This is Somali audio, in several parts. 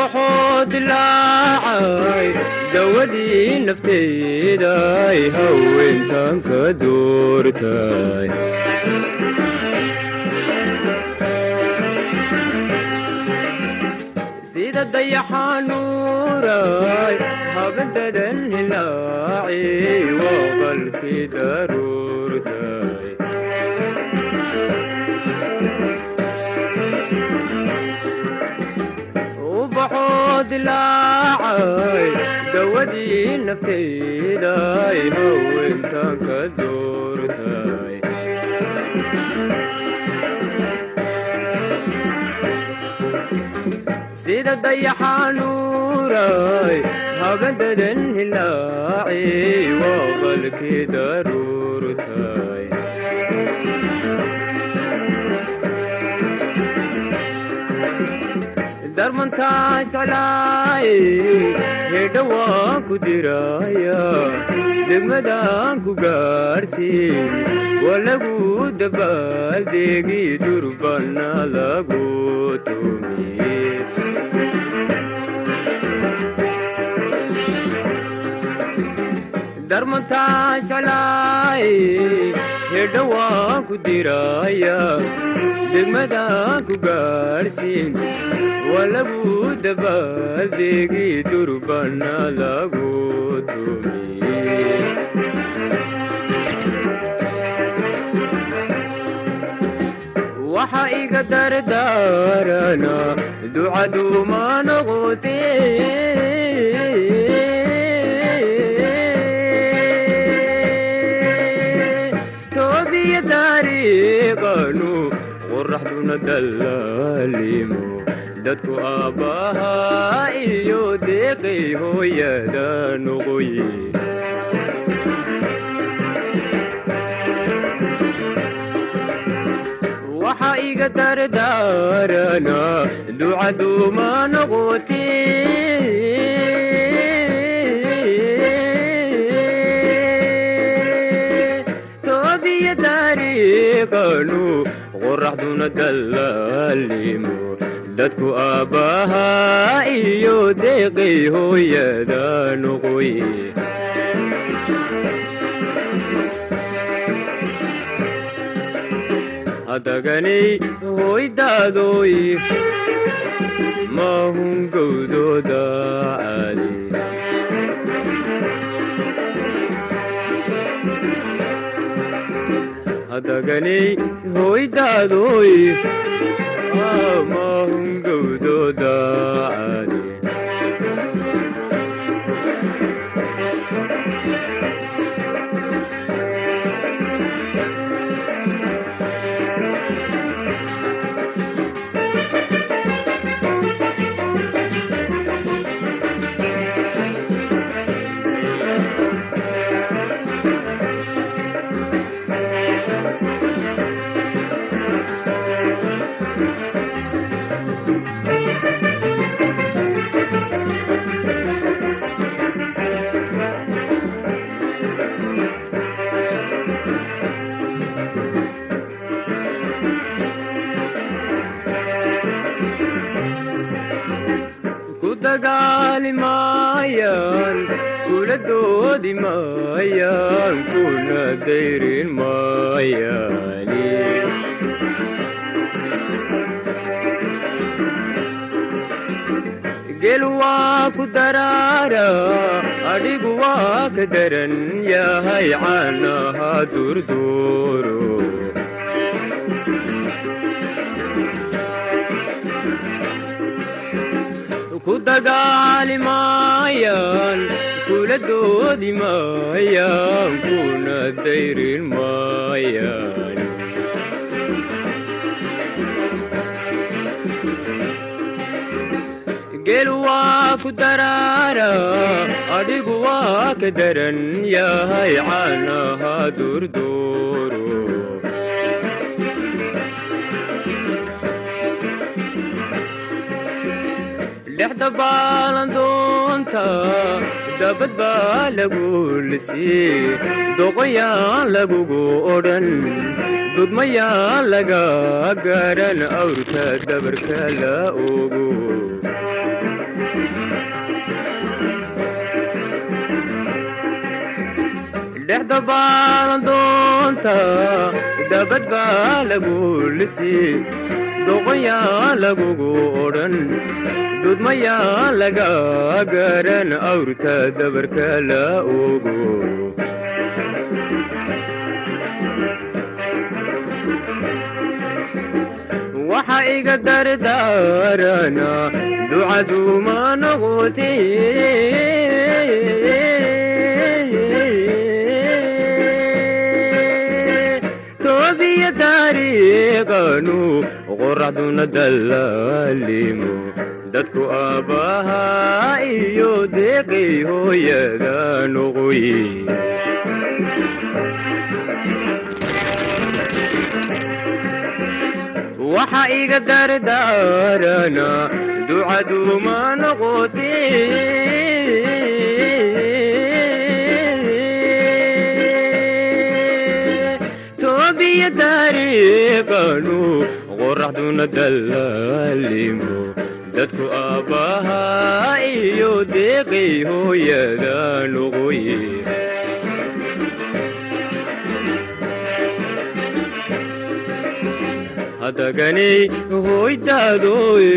وبحود اللاعي دودي نفتي داي هوين تانك دورتاي سيدة ضيحة نوراي هبدد الهلاعي وقلبي ضرورتاي وبحود لاعي دودي نفتي داي هو انت كدورتاي سيدة ضيحة نوراي هبدد الهلاعي وقلبي ضرورتاي درمن تاج علاي هدوا كدرايا دمدان كغارسي ولغو دبال ديغي دربنا لغو تومي درمن تاج علاي هدوا كدرايا دمدان كغارسي ولغو دبال ديغي دربنا لغو تومي وحا إيغا دردارنا دعادو ما نغوتي توبي داري قانو ورح دون دلاليمو dadku aabaha iyo deeqay hooyada noqoye waxa iga dardaarana ducadu ma noqoti toobiya dariiqanu qoraxduna dallaalimo dadku aabaha iyo deeqay hooyada noqoye hadaganay hooydaadoy mahun gowdooda caali hadaganay hooydaadoy mahun gowdooda caali dagaali maayaan kula doodi maayaan kuna dayrin maayaani gel waa ku daraara adhigu waa ka daran yahay caanaha durduuro ku dagaali maayaan kula doodi maayaan kuna dayrin maayaan gel waa ku daraara adhigu waa ka daran yahay caanaha durduuro dhexda baalan doonta dabad baa lagu lisii doqoyaan lagugu odhan dudmayaan laga garan awrka dabarka la ogo lixda baalan doonta dabad baa lagu lisii doqoyaa lagugu odhan dudmayaa laga garan awrta dabarka la ogo waxa iga dardaarana ducadu ma noqotee toobiya dariiqanu qoraxduna dallaalimo dadku aabbaha iyo deeqay hooyada noqoye waxa iga dardaarana ducadu ma noqotee toobiya dariiqanu qoraxduna dallaalimo dadku aabbaha iyo deeqay hooyada noqoye hadaganay hoydaadoy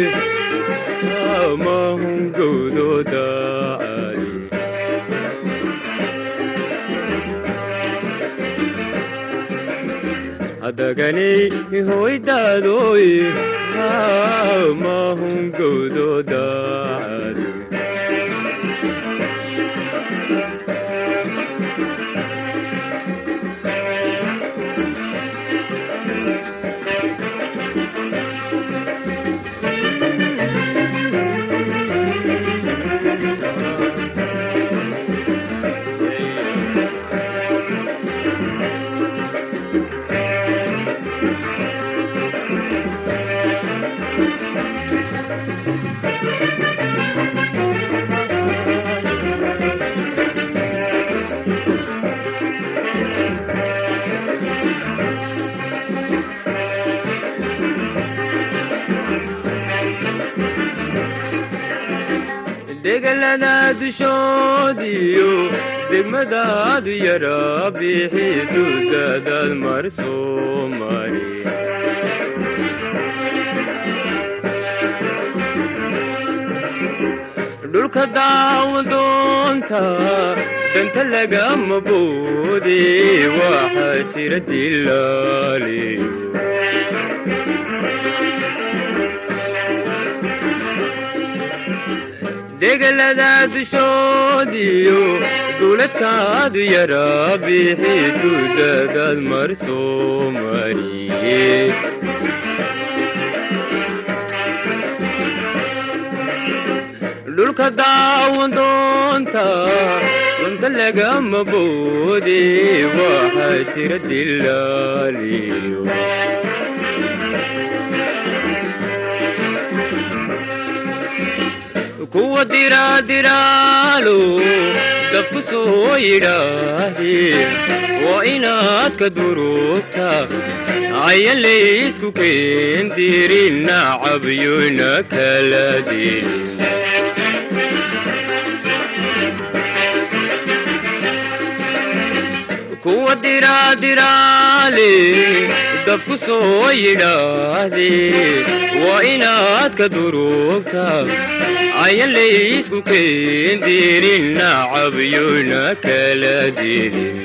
amahungowdoodaali hadaganay hoydaadoy amahungowdoodaali degalada dushoodiyo degmadaadu yara bixidu dadaad mar soo mari dhulka daawadoonta danta lagama boode waxaa jira dilaaliyo degalada dushoodiyo duuladkaadu yara bixidu dadaad mar soo mariye dhulka daawadoonta danta lagama boode waxaa jira dilaaliyo kuwa diraadiraalo dafku soo yidhaahee waa inaad ka durugta ayan laysku keendirin nacabyona kala dilin kuwa diraadiraale dafku soo yidhaahdee waa inaad ka durugta ayan laysku keendirin nacabyona kala dilin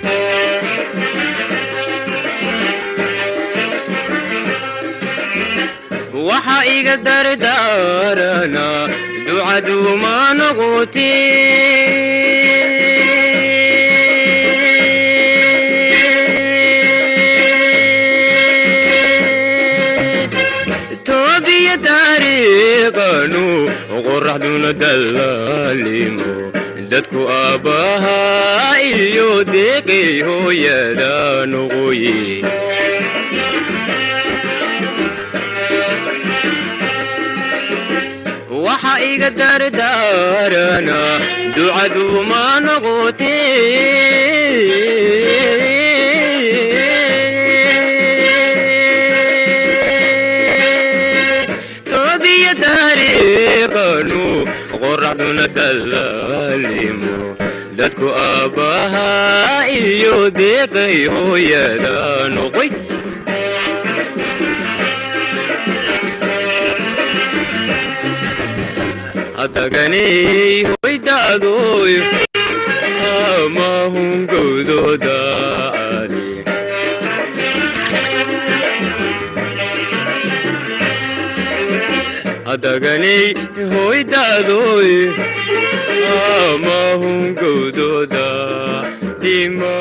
waxa iga dardaarana ducadu ma noqotee toobiya dariiqanu qoraxduna dallaalimo dadku aabbaha iyo deeqay hooyada noqoye waxa iga dardaarana ducadu ma noqotee dariiqanu qoraxduna dallaalimo dadku aabbaha iyo deeqay hooyada noqoy hadaganay hoydaadoy amahungowdooda hadaganay hoydaadoy amahungowdooda dima